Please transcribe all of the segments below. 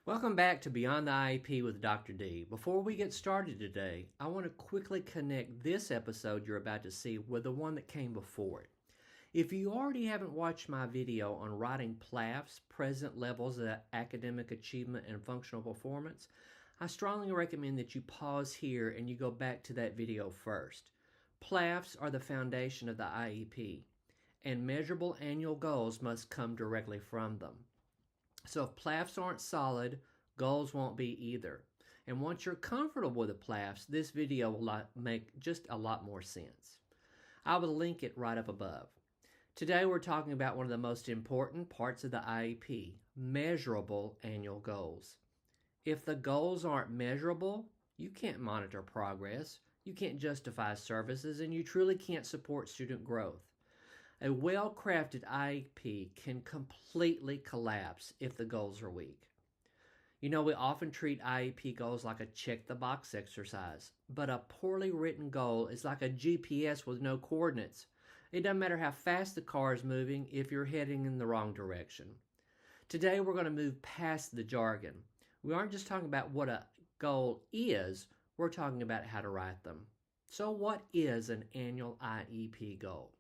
Welcome back to Beyond the IEP with Dr. D. Before we get started today, I want to quickly connect this episode you're about to see with the one that came before it. If you already haven't watched my video on writing PLAF's present levels of academic achievement and functional performance, I strongly recommend that you pause here and you go back to that video first. PLAFs are the foundation of the IEP, and measurable annual goals must come directly from them. So if PLAFs aren't solid, goals won't be either. And once you're comfortable with the PLAFs, this video will make just a lot more sense. I will link it right up above. Today we're talking about one of the most important parts of the IEP, measurable annual goals. If the goals aren't measurable, you can't monitor progress, you can't justify services, and you truly can't support student growth. A well-crafted IEP can completely collapse if the goals are weak. You know, we often treat IEP goals like a check-the-box exercise, but a poorly written goal is like a GPS with no coordinates. It doesn't matter how fast the car is moving if you're heading in the wrong direction. Today, we're going to move past the jargon. We aren't just talking about what a goal is, we're talking about how to write them. So what is an annual IEP goal?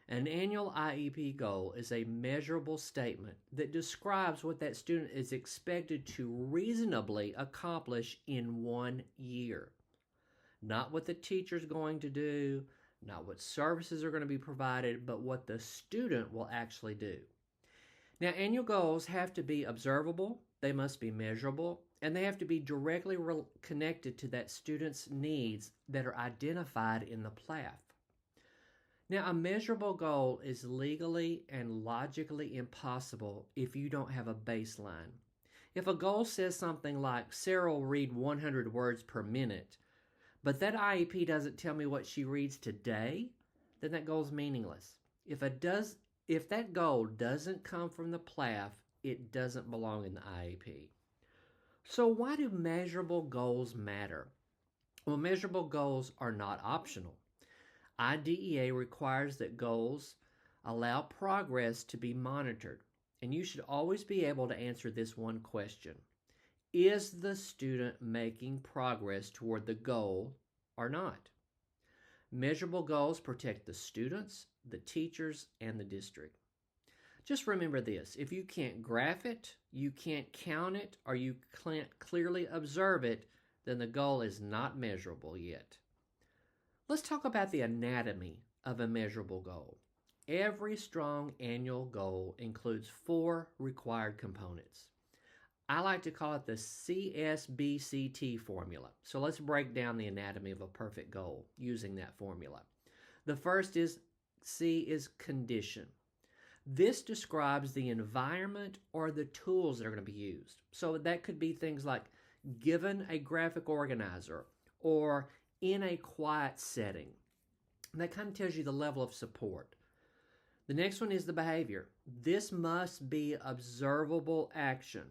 An annual IEP goal is a measurable statement that describes what that student is expected to reasonably accomplish in 1 year. Not what the teacher's going to do, not what services are going to be provided, but what the student will actually do. Now, annual goals have to be observable, they must be measurable, and they have to be directly connected to that student's needs that are identified in the PLAF. Now, a measurable goal is legally and logically impossible if you don't have a baseline. If a goal says something like, Sarah will read 100 words per minute, but that IEP doesn't tell me what she reads today, then that goal is meaningless. If that goal doesn't come from the PLAF, it doesn't belong in the IEP. So why do measurable goals matter? Well, measurable goals are not optional. IDEA requires that goals allow progress to be monitored, and you should always be able to answer this one question. Is the student making progress toward the goal or not? Measurable goals protect the students, the teachers, and the district. Just remember this, if you can't graph it, you can't count it, or you can't clearly observe it, then the goal is not measurable yet. Let's talk about the anatomy of a measurable goal. Every strong annual goal includes 4 required components. I like to call it the CSBCT formula. So let's break down the anatomy of a perfect goal using that formula. The first is C is condition. This describes the environment or the tools that are going to be used. So that could be things like given a graphic organizer or in a quiet setting. And that kind of tells you the level of support. The next one is the behavior. This must be observable action,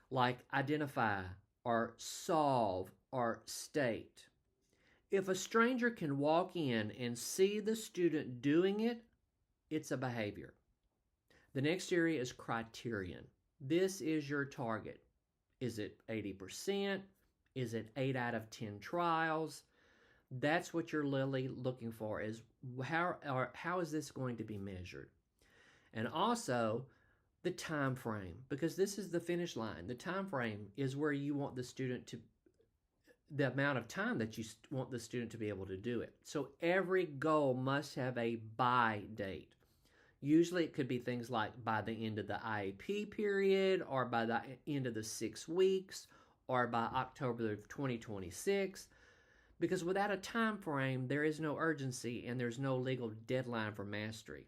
like identify or solve or state. If a stranger can walk in and see the student doing it, it's a behavior. The next area is criterion. This is your target. Is it 80%? Is it 8 out of 10 trials? That's what you're really looking for, is how is this going to be measured? And also the time frame, because this is the finish line. The time frame is where you want the student to, the amount of time that you want the student to be able to do it. So every goal must have a by date. Usually it could be things like by the end of the IEP period, or by the end of the 6 weeks, or by October of 2026, because without a time frame, there is no urgency and there's no legal deadline for mastery.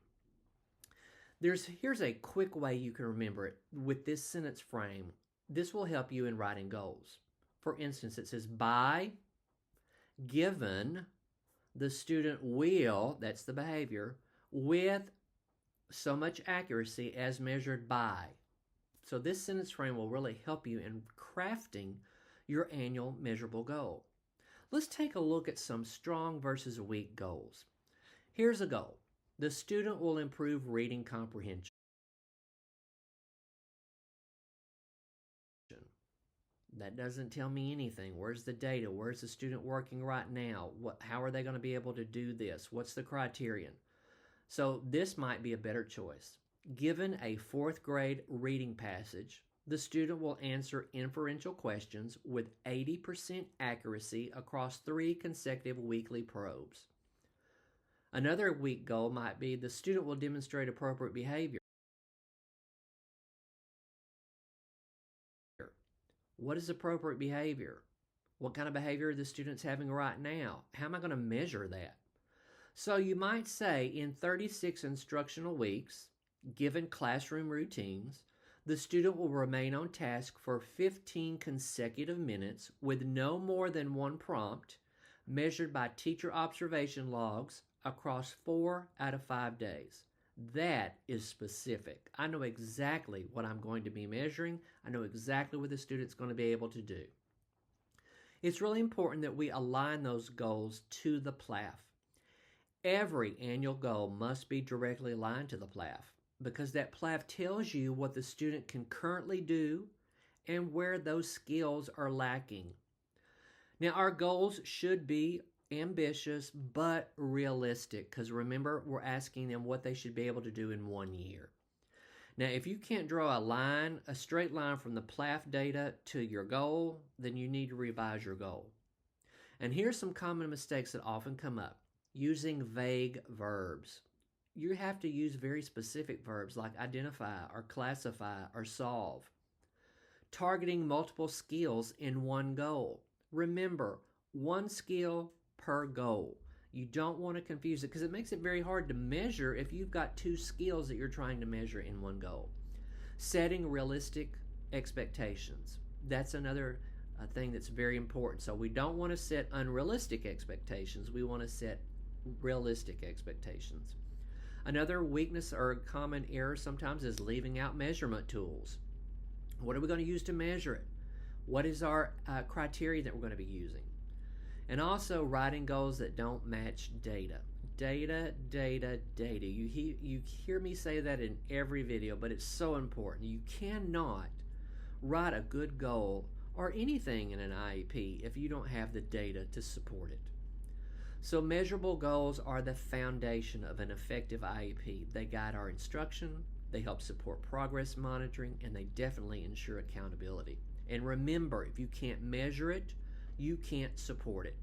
Here's a quick way you can remember it with this sentence frame. This will help you in writing goals. For instance, it says, by, given, the student will, that's the behavior, with so much accuracy as measured by. So this sentence frame will really help you in crafting your annual measurable goal. Let's take a look at some strong versus weak goals. Here's a goal. The student will improve reading comprehension. That doesn't tell me anything. Where's the data? Where's the student working right now? How are they going to be able to do this? What's the criterion? So this might be a better choice. Given a fourth grade reading passage, the student will answer inferential questions with 80% accuracy across 3 consecutive weekly probes. Another week goal might be the student will demonstrate appropriate behavior. What is appropriate behavior? What kind of behavior are the students having right now? How am I going to measure that? So you might say in 36 instructional weeks, given classroom routines, the student will remain on task for 15 consecutive minutes with no more than 1 prompt, measured by teacher observation logs across 4 out of 5 days. That is specific. I know exactly what I'm going to be measuring. I know exactly what the student's going to be able to do. It's really important that we align those goals to the PLAF. Every annual goal must be directly aligned to the PLAF because that PLAF tells you what the student can currently do and where those skills are lacking. Now, our goals should be ambitious but realistic because remember, we're asking them what they should be able to do in 1 year. Now, if you can't draw a straight line from the PLAF data to your goal, then you need to revise your goal. And here's some common mistakes that often come up. Using vague verbs. You have to use very specific verbs like identify or classify or solve. Targeting multiple skills in one goal. Remember, 1 skill per goal. You don't want to confuse it because it makes it very hard to measure if you've got 2 skills that you're trying to measure in one goal. Setting realistic expectations. That's another thing that's very important. So we don't want to set unrealistic expectations. We want to set realistic expectations. Another weakness or common error sometimes is leaving out measurement tools. What are we going to use to measure it? What is our criteria that we're going to be using? And also writing goals that don't match data. Data. You hear me say that in every video, but it's so important. You cannot write a good goal or anything in an IEP if you don't have the data to support it. So measurable goals are the foundation of an effective IEP. They guide our instruction, they help support progress monitoring, and they definitely ensure accountability. And remember, if you can't measure it, you can't support it.